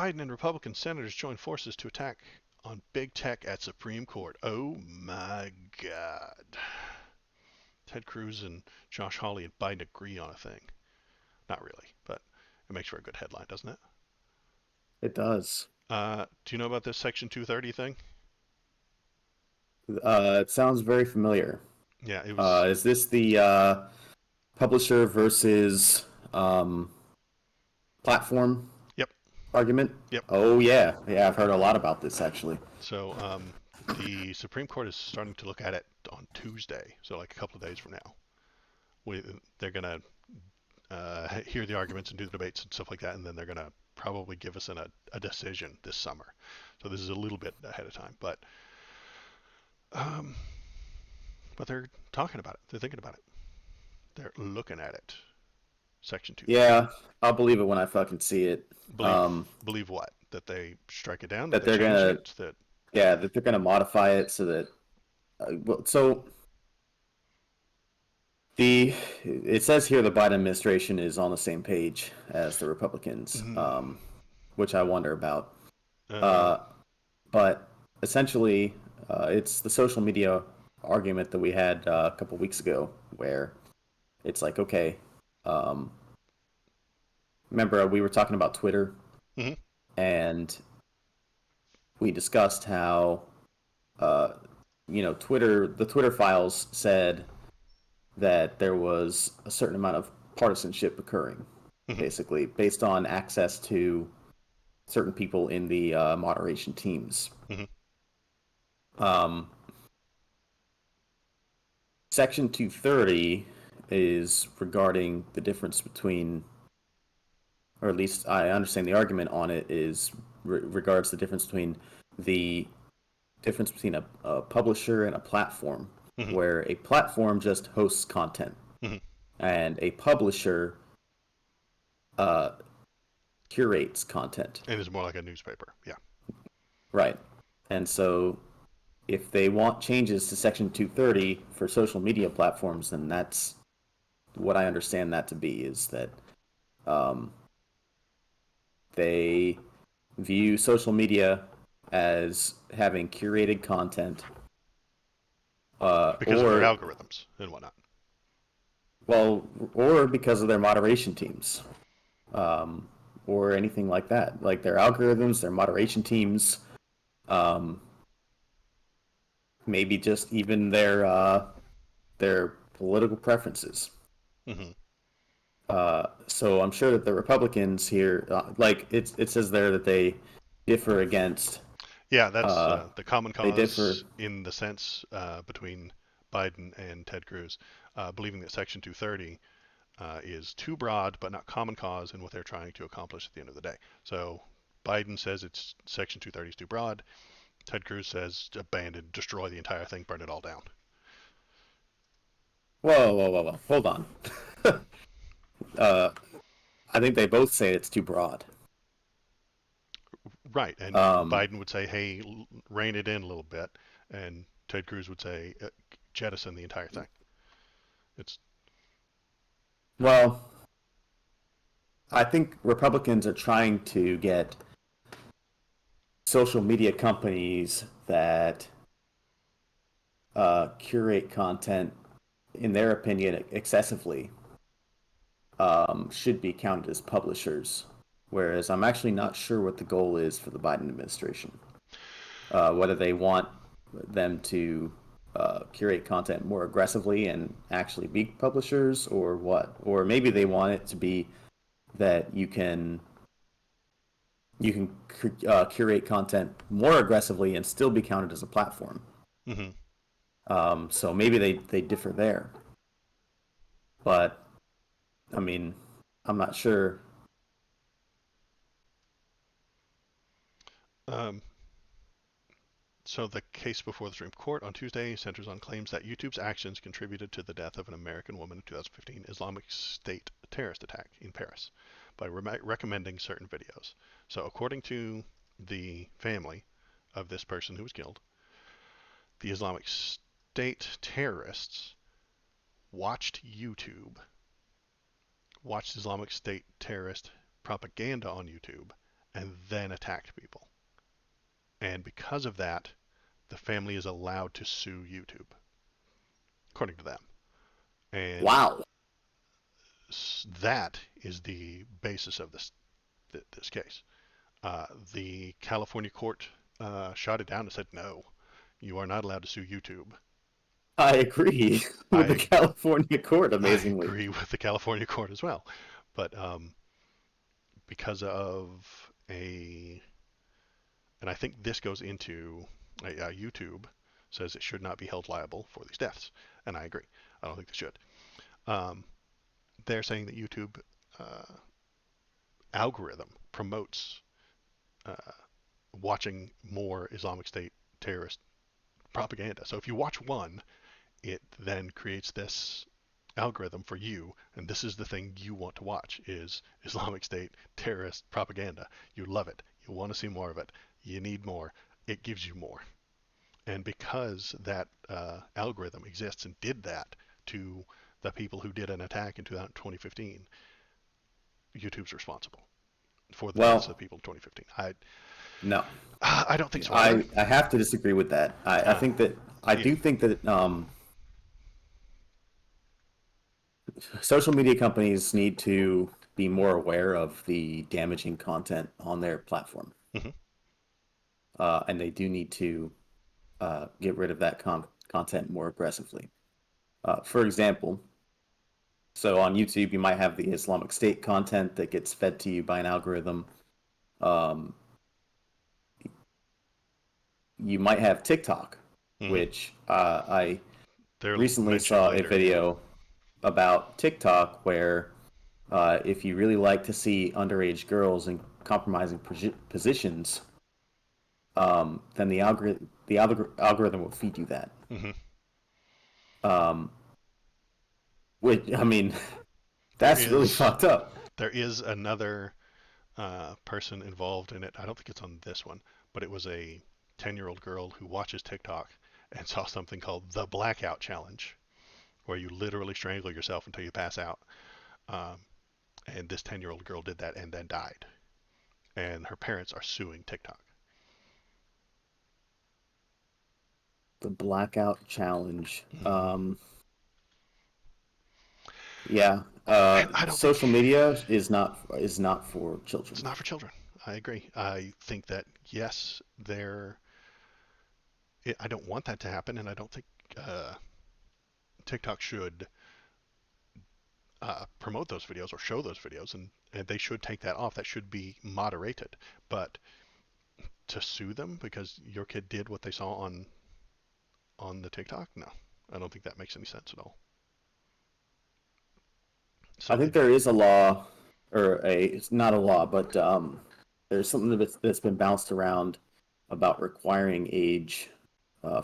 Biden and Republican senators join forces to attack on big tech at Supreme Court. Oh my God. Ted Cruz and Josh Hawley and Biden agree on a thing. Not really, but it makes for a good headline, doesn't it? It does. Do you know about this Section 230 thing? It sounds very familiar. Yeah, it was. Is this the publisher versus platform Yep, argument? yep. Oh yeah, yeah. I've heard a lot about this actually. So the Supreme Court is starting to look at it on Tuesday, so like a couple of days from now. They're going to hear the arguments and do the debates and stuff like that, and then they're going to probably give us a decision this summer. So this is a little bit ahead of time, um, but they're talking about it. They're thinking about it. They're looking at it. Section 230. Yeah, I'll believe it when I fucking see it. Believe believe what? That they strike it down? That That they they're change gonna, it? That yeah, that they're gonna modify it so that. So the it says here the Biden administration is on the same page as the Republicans, which I wonder about. uh, Uh, but essentially, it's the social media argument that we had a couple weeks ago, where it's like, okay, um, remember we were talking about Twitter, mm-hmm, and we discussed how, uh, Twitter, the Twitter files said that there was a certain amount of partisanship occurring, mm-hmm, basically based on access to certain people in the moderation teams. mm-hmm. Um, Section 230 is regarding the difference between, or at least I understand the argument on it is regards the difference between the difference between a publisher and a platform, Mm-hmm. where a platform just hosts content Mm-hmm. and a publisher uh, curates content. And it's more like a newspaper. Yeah. Right. And so if they want changes to Section 230 for social media platforms, then that's what I understand that to be, is that um, they view social media as having curated content, Because of their or algorithms and whatnot. well, or because of their moderation teams, um, or anything like that, like their algorithms, their moderation teams, um, maybe just even their political preferences. Mm-hmm. So I'm sure that the Republicans here, like it says there that they differ against, Yeah, that's uh, the common they differ. cause in the sense between Biden and Ted Cruz, believing that Section 230 is too broad but not common cause in what they're trying to accomplish at the end of the day. So Biden says it's Section 230 is too broad. Ted Cruz says abandon, destroy the entire thing, burn it all down. Whoa, whoa, whoa, whoa! Hold on. uh, I think they both say it's too broad. Right, and Um, Biden would say, "Hey, rein it in a little bit," and Ted Cruz would say, "Jettison the entire thing." It's well, I think Republicans are trying to get social media companies that curate content, in their opinion, excessively, should be counted as publishers. Whereas I'm actually not sure what the goal is for the Biden administration. Whether they want them to curate content more aggressively and actually be publishers, or what, or maybe they want it to be that you can curate content more aggressively and still be counted as a platform. mm-hmm. So maybe they differ there, but I mean, I'm not sure. um, So the case before the Supreme Court on Tuesday centers on claims that YouTube's actions contributed to the death of an American woman in 2015 Islamic State terrorist attack in Paris by recommending certain videos. So according to the family of this person who was killed, the Islamic State terrorists watched YouTube, watched Islamic State terrorist propaganda on YouTube, and then attacked people. And because of that, the family is allowed to sue YouTube, according to them. And Wow. that is the basis of this case. The California court shot it down and said, no, you are not allowed to sue YouTube. I agree with the I California court, I amazingly. agree with the California court as well, but because of and I think this goes into YouTube says it should not be held liable for these deaths, and I agree. I don't think they should. Um, they're saying that YouTube uh, algorithm promotes uh, watching more Islamic State terrorist propaganda. So if you watch one, it then creates this algorithm for you, and this is the thing you want to watch is Islamic State terrorist propaganda. You love it. You want to see more of it. You need more. It gives you more. And because that algorithm exists and did that to the people who did an attack in 2015, YouTube's responsible for the deaths of Well, people in 2015. I no, I don't think so either. I have to disagree with that. I Uh, think that I yeah. do think that social media companies need to be more aware of the damaging content on their platform, Hmm. and they do need to get rid of that content more aggressively. For example, so on YouTube, you might have the Islamic State content that gets fed to you by an algorithm. Um, you might have TikTok, Hmm. which I They're recently mentioned saw a later. Yeah. video about TikTok where if you really like to see underage girls in compromising positions, then the algorithm will feed you that. Hmm. Um, which I mean, There that's really is fucked up. there is another person involved in it. I don't think it's on this one, but it was a 10-year-old girl who watches TikTok and saw something called the blackout challenge, where you literally strangle yourself until you pass out. Um, and this 10-year-old girl did that and then died. And her parents are suing TikTok. The blackout challenge. Hmm. Yeah. And I don't think Social media is not for it's children. not for children. I agree. I think that yes, I don't want that to happen, and I don't think uh, TikTok should promote those videos or show those videos, and they should take that off. That should be moderated. But to sue them because your kid did what they saw on the TikTok, no, I don't think that makes any sense at all. I So think there is a law, or it's not a law, but there's something that's been bounced around about requiring age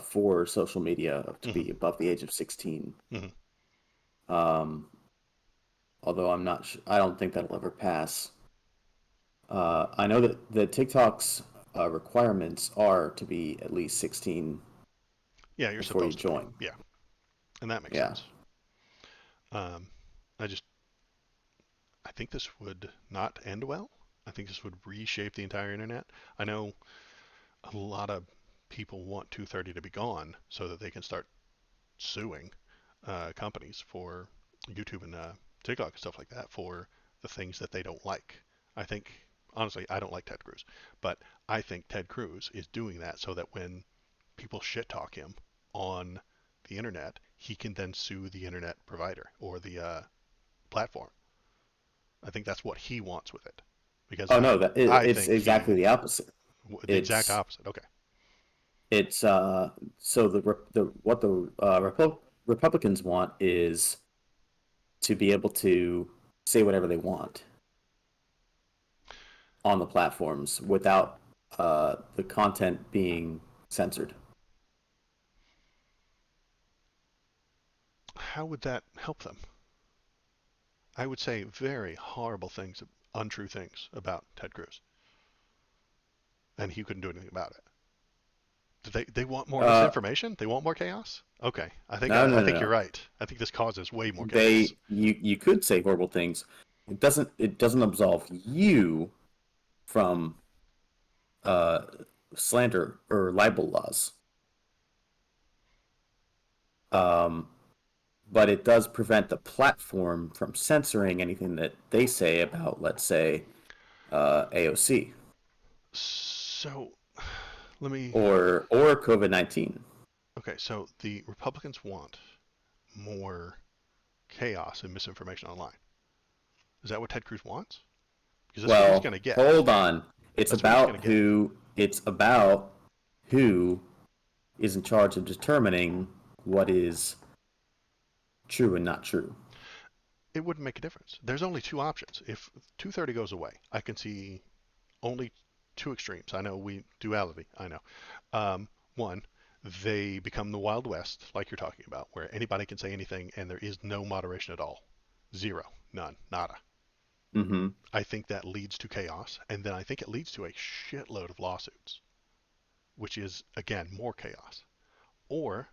for social media to hmm be above the age of 16. hmm Um, although I don't think that'll ever pass. I know that the TikTok's requirements are to be at least 16 yeah, you're before you supposed to be. join. Yeah, and that makes Yeah. sense. Um, I just I think this would not end well. I think this would reshape the entire internet. I know a lot of people want 230 to be gone so that they can start suing companies for YouTube and TikTok and stuff like that for the things that they don't like. I think, honestly, I don't like Ted Cruz, but I think Ted Cruz is doing that so that when people shit talk him on the internet, he can then sue the internet provider or the platform. I think that's what he wants with it, because Oh no, I it's think exactly he the opposite. the exact It's opposite. Okay. it's so the what the Republicans want is to be able to say whatever they want on the platforms without the content being censored. How would that help them? I would say very horrible things, untrue things about Ted Cruz, and he couldn't do anything about it. Do they want more Uh, misinformation? They want more chaos? Okay, no, I no, no, think you're no. right. I think this causes way more chaos. You could say horrible things. It doesn't absolve you from uh, slander or libel laws. Um, but it does prevent the platform from censoring anything that they say about, let's say, AOC So let me. or COVID-19. Okay, so the Republicans want more chaos and misinformation online. Is that what Ted Cruz wants? Because that's what he's going Well, to get. hold on. That's what he's going to get. It's about who is in charge of determining what is true and not true. It wouldn't make a difference. There's only two options. If 230 goes away, I can see only two extremes. I know we duality. I know. One, they become the Wild West, like you're talking about, where anybody can say anything and there is no moderation at all. Zero, none, nada. Mm-hmm. I think that leads to chaos, and then I think it leads to a shitload of lawsuits, which is again more chaos. Or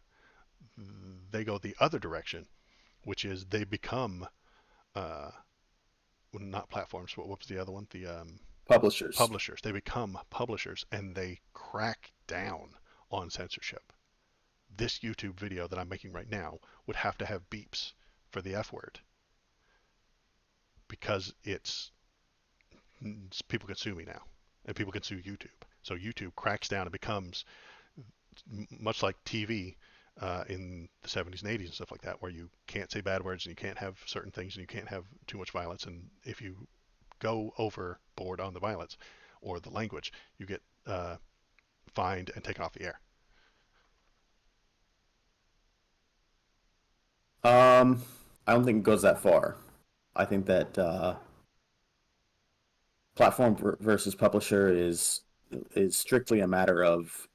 they go the other direction, which is they become uh, not platforms, but what was the other one? The Publishers. publishers. They become publishers and they crack down on censorship. This YouTube video that I'm making right now would have to have beeps for the F word because people can sue me now and people can sue YouTube. So YouTube cracks down and becomes much like TV in the 70s and 80s and stuff like that, where you can't say bad words and you can't have certain things and you can't have too much violence. And if you go overboard on the violence or the language, you get fined and taken off the air. Um, I don't think it goes that far. I think that platform versus publisher is strictly a matter of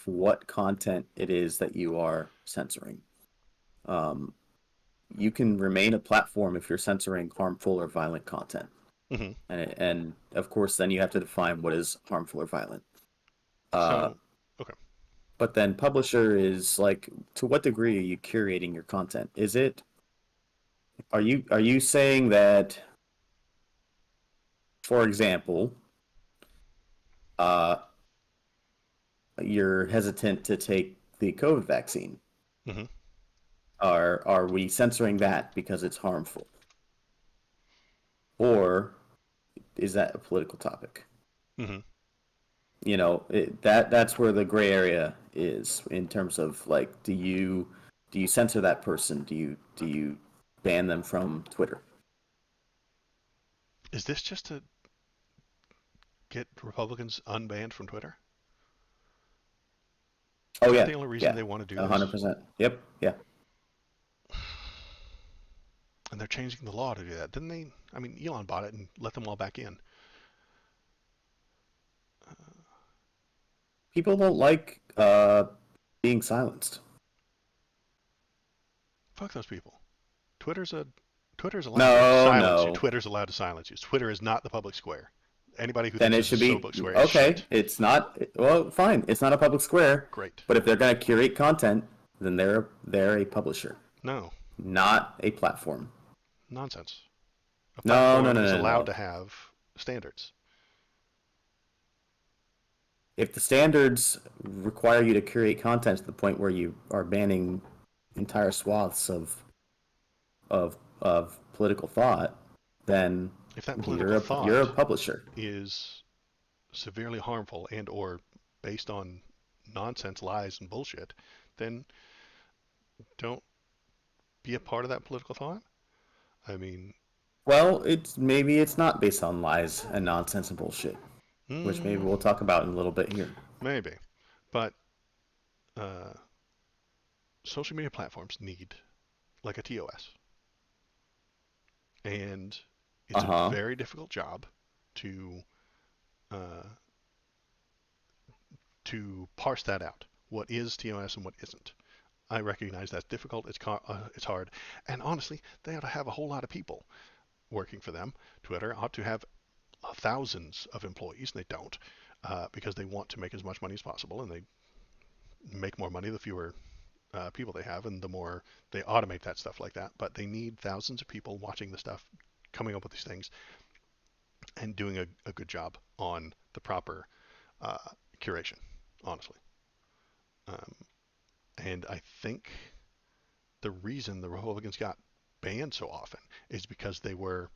what content it is that you are censoring. Um, you can remain a platform if you're censoring harmful or violent content, Mm-hmm. and of course, then you have to define what is harmful or violent. Uh, So, okay. but then publisher is like, to what degree are you curating your content? Is it are you saying that, for example, uh, you're hesitant to take the COVID vaccine? Mm-hmm. Are we censoring that because it's harmful, or is that a political topic? Mm-hmm. That's where the gray area is in terms of like, do you censor that person? Do you ban them from Twitter? Is this just to get Republicans unbanned from Twitter? Is Oh that yeah, the only reason yeah, they want to do this? 100%. Yep, yeah. And they're changing the law to do that. Didn't they? I mean, Elon bought it and let them all back in. People don't like being silenced. Fuck those people. Twitter's a Twitter's allowed to No, silence you. no. Twitter's allowed to silence you. Twitter is not the public square. Anybody who Then thinks it this should is a be public square is okay. shit. It's not, well, fine. It's not a public square, Great. but if they're going to curate content, then they're a publisher, No. not a platform. Nonsense. A No, no, platform no, is no, allowed no. to have standards. If the standards require you to curate content to the point where you are banning entire swaths of political thought, then If that political you're a thought publisher. is severely harmful and or based on nonsense, lies, and bullshit, then don't be a part of that political thought. I mean, Well, it's not based on lies and nonsense and bullshit, which maybe mm, we'll talk about in a little bit here. maybe. But uh, social media platforms need like a TOS. And it's Uh a huh. very difficult job to uh, to parse that out. What is TOS and what isn't? I recognize that's difficult. It's hard, and honestly, they ought to have a whole lot of people working for them. Twitter ought to have thousands of employees, and they don't, because they want to make as much money as possible, and they make more money the fewer people they have, and the more they automate that stuff like that. But they need thousands of people watching the stuff, coming up with these things, and doing a good job on the proper uh, curation, honestly. Um, and I think the reason the Republicans got banned so often is because they were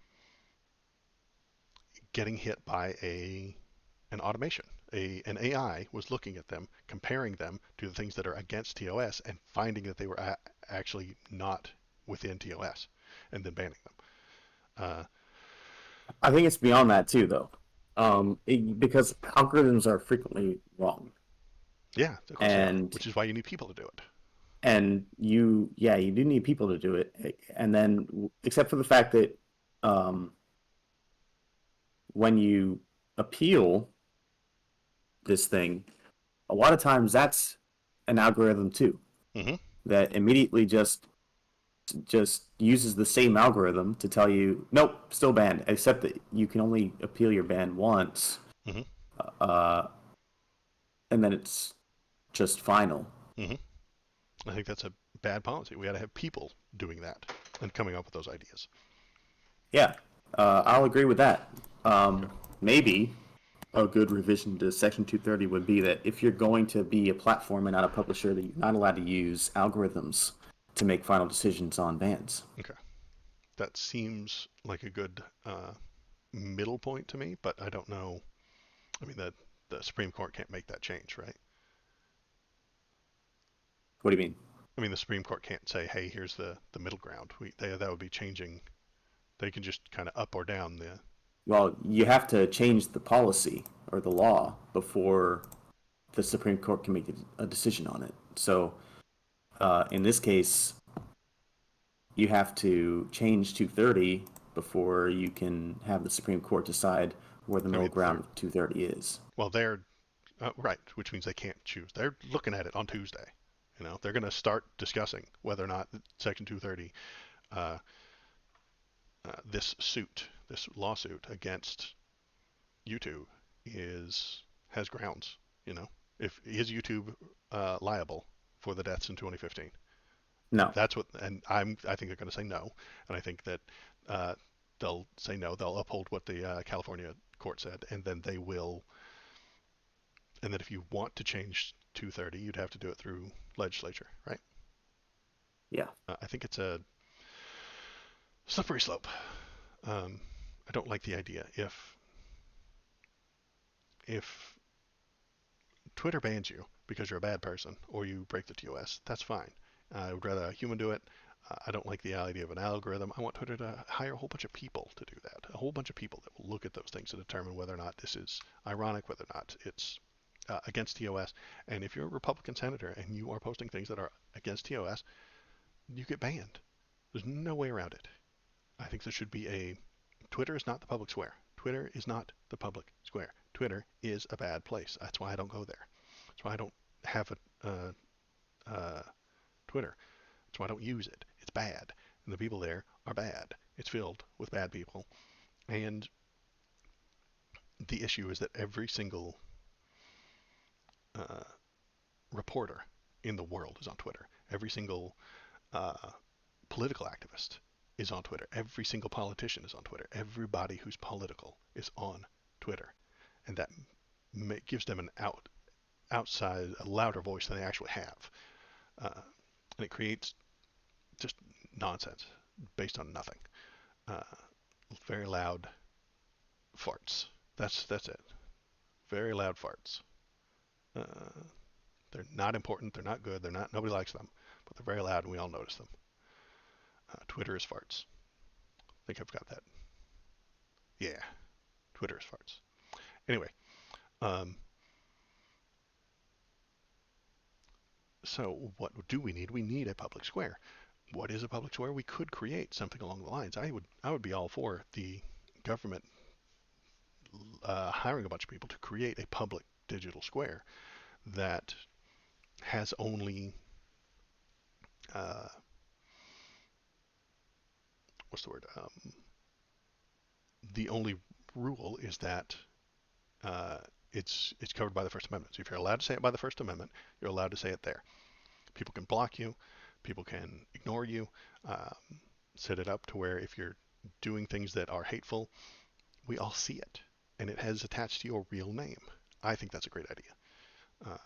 getting hit by an automation. An AI was looking at them, comparing them to the things that are against TOS, and finding that they were actually not within TOS, and then banning them. Uh, I think it's beyond that too, though, because algorithms are frequently wrong, yeah, of course they are, and which is why you need people to do it. you do need people to do it, and then except for the fact that um, when you appeal this thing, a lot of times that's an algorithm too Hmm. that immediately just uses the same algorithm to tell you nope, still banned, except that you can only appeal your ban once, Hmm. uh, and then it's just final. Hmm. I think that's a bad policy. We got to have people doing that and coming up with those ideas. Yeah, I'll agree with that. Okay. Maybe a good revision to Section 230 would be that if you're going to be a platform and not a publisher, that you're not allowed to use algorithms to make final decisions on bans. Okay. That seems like a good middle point to me, but I don't know. I mean, the Supreme Court can't make that change, right? What do you mean? I mean, the Supreme Court can't say, "Hey, here's the middle ground." That would be changing. They can just kind of up or down the. Well, you have to change the policy or the law before the Supreme Court can make a decision on it. So, in this case, you have to change 230 before you can have the Supreme Court decide where the I middle mean, ground of 230 is. they're right, which means they can't choose. They're looking at it on Tuesday. They're going to start discussing whether or not Section 230, uh, this lawsuit against YouTube, has grounds. You know, if is YouTube liable for the deaths in 2015? No. That's what, and I think they're going to say no, and I think that uh, they'll say no. They'll uphold what the California court said, and then they will. And then if you want to change 230, you'd have to do it through legislature, right? Yeah. I think it's a slippery slope. Um, I don't like the idea. If Twitter bans you because you're a bad person or you break the TOS, that's fine. I would rather a human do it. I don't like the idea of an algorithm. I want Twitter to hire a whole bunch of people to do that. A whole bunch of people that will look at those things to determine whether or not this is ironic, whether or not it's against TOS. And if you're a Republican senator and you are posting things that are against TOS, you get banned. There's no way around it. I think there should be a. Twitter is not the public square. Twitter is not the public square. Twitter is a bad place. That's why I don't go there. That's why I don't have a Twitter. That's why I don't use it. It's bad, and the people there are bad. It's filled with bad people, and the issue is that every single uh, reporter in the world is on Twitter. Every single uh, political activist is on Twitter. Every single politician is on Twitter. Everybody who's political is on Twitter, and that gives them an outside, a louder voice than they actually have, and it creates just nonsense based on nothing. Uh, Very loud farts. That's it. Very loud farts. Uh, they're not important. They're not good. They're not. Nobody likes them, but they're very loud, and we all notice them. Twitter is farts. I think I've got that. Yeah, Twitter is farts. Anyway, um, so what do we need? We need a public square. What is a public square? We could create something along the lines. I would be all for the government hiring a bunch of people to create a public digital square that has only uh, what's the word? The only rule is that uh, it's covered by the First Amendment. So if you're allowed to say it by the First Amendment, you're allowed to say it there. People can block you, people can ignore you, set it up to where if you're doing things that are hateful, we all see it, and it has attached to your real name. I think that's a great idea.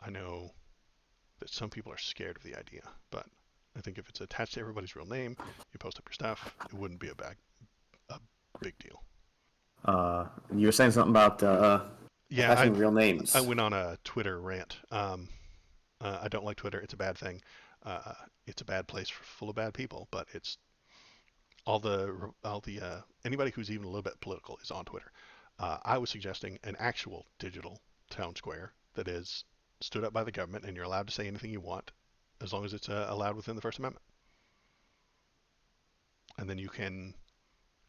I know that some people are scared of the idea, but I think if it's attached to everybody's real name, you post up your stuff, it wouldn't be a big deal. You were saying something about Yeah, attaching real I names. went on a Twitter rant. I don't like Twitter. It's a bad thing. It's a bad place full of bad people. But it's all the anybody who's even a little bit political is on Twitter. I was suggesting an actual digital town square that is stood up by the government, and you're allowed to say anything you want as long as it's allowed within the First Amendment. And then you can,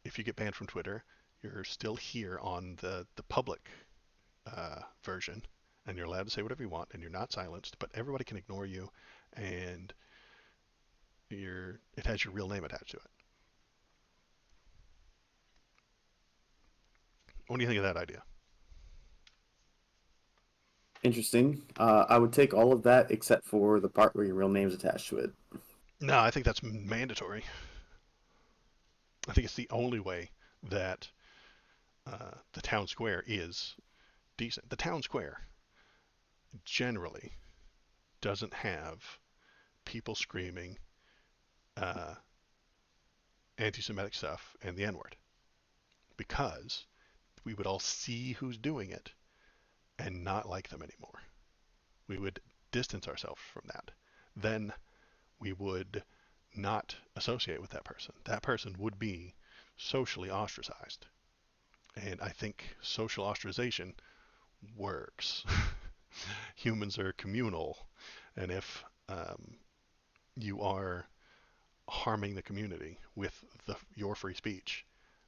if you get banned from Twitter, you're still here on the public version, and you're allowed to say whatever you want, and you're not silenced. But everybody can ignore you, and it has your real name attached to it. What do you think of that idea? Interesting. I would take all of that except for the part where your real name's attached to it. No, I think that's mandatory. I think it's the only way that the town square is decent. The town square generally doesn't have people screaming uh, anti-Semitic stuff and the N-word because we would all see who's doing it and not like them anymore. We would distance ourselves from that. Then we would not associate with that person. That person would be socially ostracized. And I think social ostracization works. Humans are communal, and if you are harming the community with your free speech,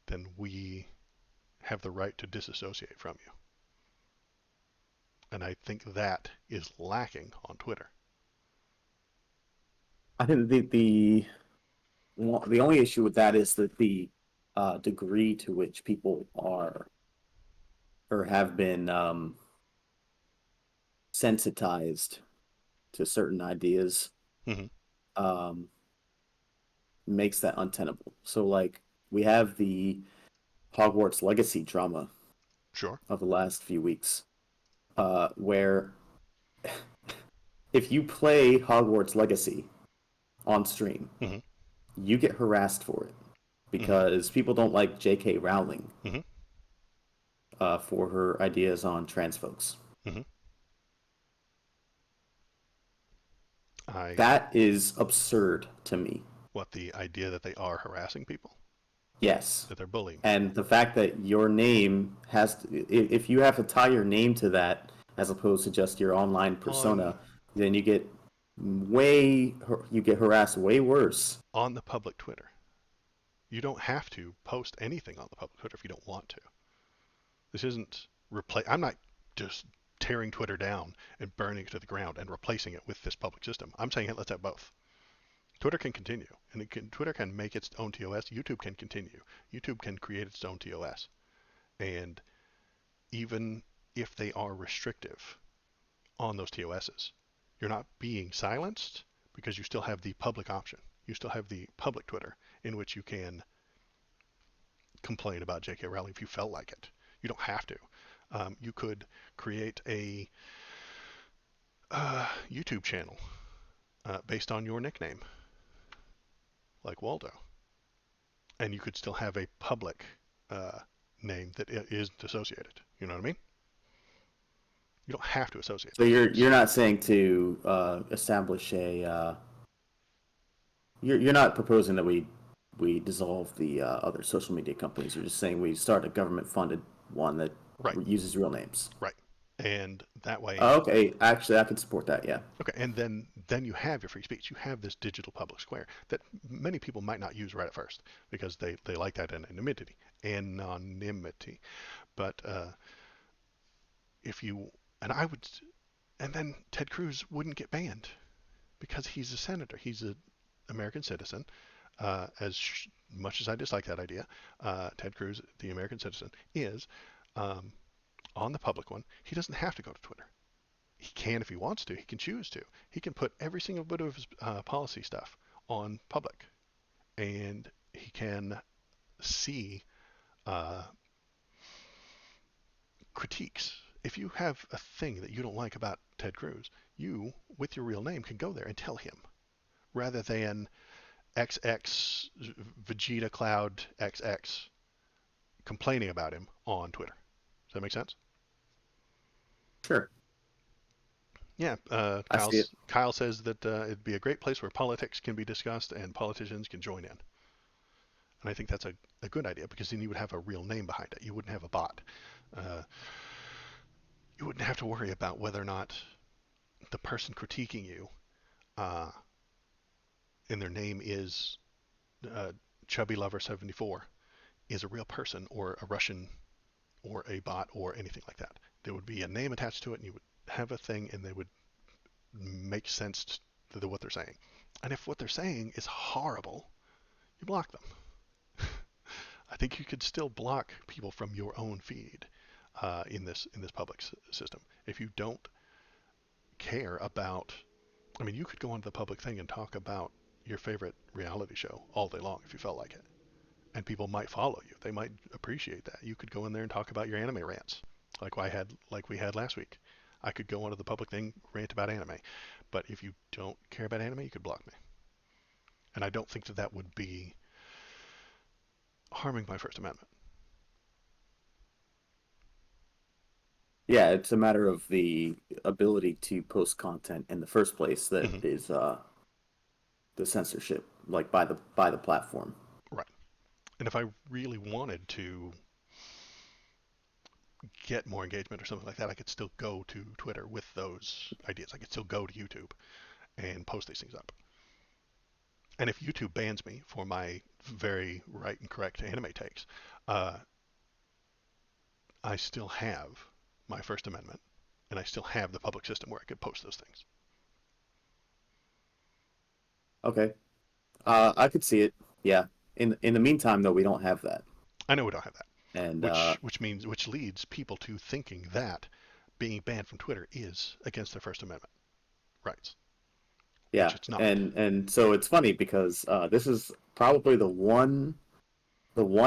then we have the right to disassociate from you. And I think that is lacking on Twitter. I think the only issue with that is that the degree to which people are or have been sensitized to certain ideas Mm-hmm. um, makes that untenable. So, like, we have the Hogwarts Legacy drama Sure. of the last few weeks, where if you play Hogwarts Legacy on stream, Mm-hmm. you get harassed for it Mm-hmm. because people don't like J.K. Rowling Mm-hmm. for her ideas on trans folks. Mm-hmm. I That is absurd to me. what the idea that they are harassing people, Yes. that they're bullying And people. the fact that your name has to, if you have to tie your name to that as opposed to just your online On persona, then way, you get harassed way worse. on the public Twitter. You don't have to post anything on the public Twitter if you don't want to. This isn't replace. I'm not just tearing Twitter down and burning it to the ground and replacing it with this public system. I'm saying let's have both. Twitter can continue, and Twitter can make its own TOS. YouTube can continue. YouTube can create its own TOS, and even if they are restrictive on those TOSs, you're not being silenced because you still have the public option. You still have the public Twitter in which you can complain about J.K. Rowling if you felt like it. You don't have to. You could create a YouTube channel based on your nickname, like Waldo, and you could still have a public uh, name that isn't associated. You know what I mean? You don't have to associate So those you're things. not saying to establish a you're not proposing that we dissolve the other social media companies. You're just saying we start a government funded one that Right, uses real names. right. And that way, Okay, actually, I could support that. Yeah. okay, and then you have your free speech. You have this digital public square that many people might not use right at first because they like that anonymity. But if you and I would, and then Ted Cruz wouldn't get banned because he's a senator. He's an American citizen. As much as I dislike that idea, Ted Cruz, the American citizen, is um, on the public one. He doesn't have to go to Twitter. He can if he wants to. He can choose to. He can put every single bit of his policy stuff on public, and he can see. critiques. If you have a thing that you don't like about Ted Cruz, you, with your real name, can go there and tell him, rather than XX Vegeta Cloud XX complaining about him on Twitter. Does that make sense? Sure, Yeah, I see it. Kyle says that it'd be a great place where politics can be discussed and politicians can join in. And I think that's a good idea, because then you would have a real name behind it. You wouldn't have a bot. Uh, you wouldn't have to worry about whether or not the person critiquing you, uh, and their name is uh, Chubby Lover 74, is a real person or a Russian or a bot or anything like that. There would be a name attached to it, and you would have a thing, and they would make sense to what they're saying. And if what they're saying is horrible, you block them. I think you could still block people from your own feed in this public system if you don't care about. I mean, you could go onto the public thing and talk about your favorite reality show all day long if you felt like it, and people might follow you. They might appreciate that. You could go in there and talk about your anime rants, like we had last week. I could go onto the public thing, rant about anime, but if you don't care about anime, you could block me. And I don't think that that would be harming my First Amendment. Yeah, it's a matter of the ability to post content in the first place that Hmm. is the censorship, like by the platform. Right. And if I really wanted to get more engagement or something like that, I could still go to Twitter with those ideas. I could still go to YouTube and post these things up. And if YouTube bans me for my very right and correct anime takes, uh, I still have my First Amendment, and I still have the public system where I could post those things. Okay, I could see it. Yeah. In the meantime, though, we don't have that, I know we don't have that, and which leads people to thinking that being banned from Twitter is against their First Amendment rights, which yeah, it's not. and so it's funny because this is probably the one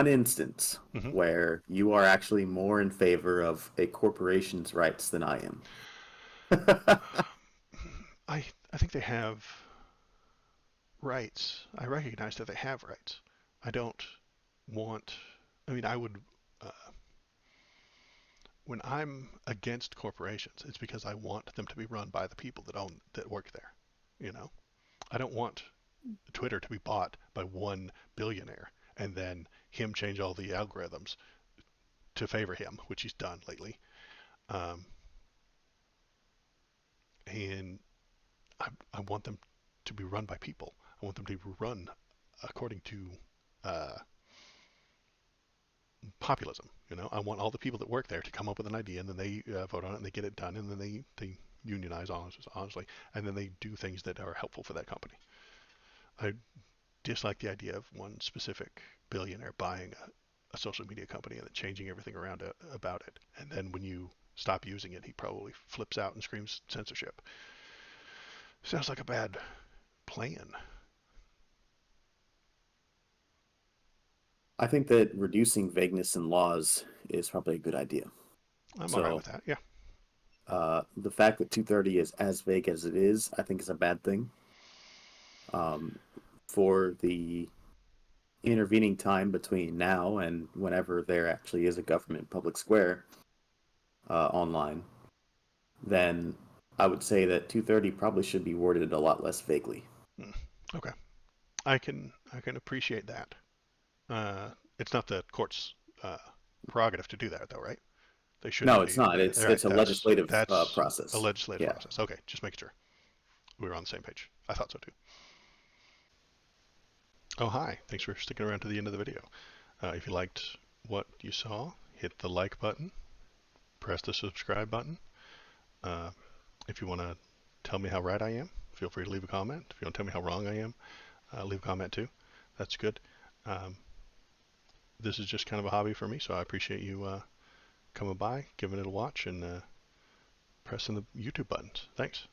instance Hmm. where you are actually more in favor of a corporation's rights than I am. I think they have rights. I recognize that they have rights. I don't want. I mean, I would. Uh, when I'm against corporations, it's because I want them to be run by the people that work there. You know, I don't want Twitter to be bought by one billionaire and then him change all the algorithms to favor him, which he's done lately. Um, and I want them to be run by people. I want them to be run according to uh, populism. You know, I want all the people that work there to come up with an idea, and then they vote on it, and they get it done, and then they unionize honestly, and then they do things that are helpful for that company. I dislike the idea of one specific billionaire buying a social media company and then changing everything around about it, and then when you stop using it, he probably flips out and screams censorship. Sounds like a bad plan. I think that reducing vagueness in laws is probably a good idea. I'm all right with So, that. Yeah. the fact that 230 is as vague as it is, I think is a bad thing. Um, for the intervening time between now and whenever there actually is a government public square online, then I would say that 230 probably should be worded a lot less vaguely. Mm. Okay. I can appreciate that. Uh, it's not the court's uh, prerogative to do that, though, right? They shouldn't No, it's be. not. All It's right. a That's legislative that's a process. legislative Yeah. process. Okay. Just making sure we were on the same page. I thought so too. Oh, hi. Thanks for sticking around to the end of the video. If you liked what you saw, hit the like button, press the subscribe button. Uh, if you want to tell me how right I am, feel free to leave a comment. If you want to tell me how wrong I am, leave a comment too. That's good. Um, this is just kind of a hobby for me, so I appreciate you coming by, giving it a watch, and pressing the YouTube buttons. Thanks.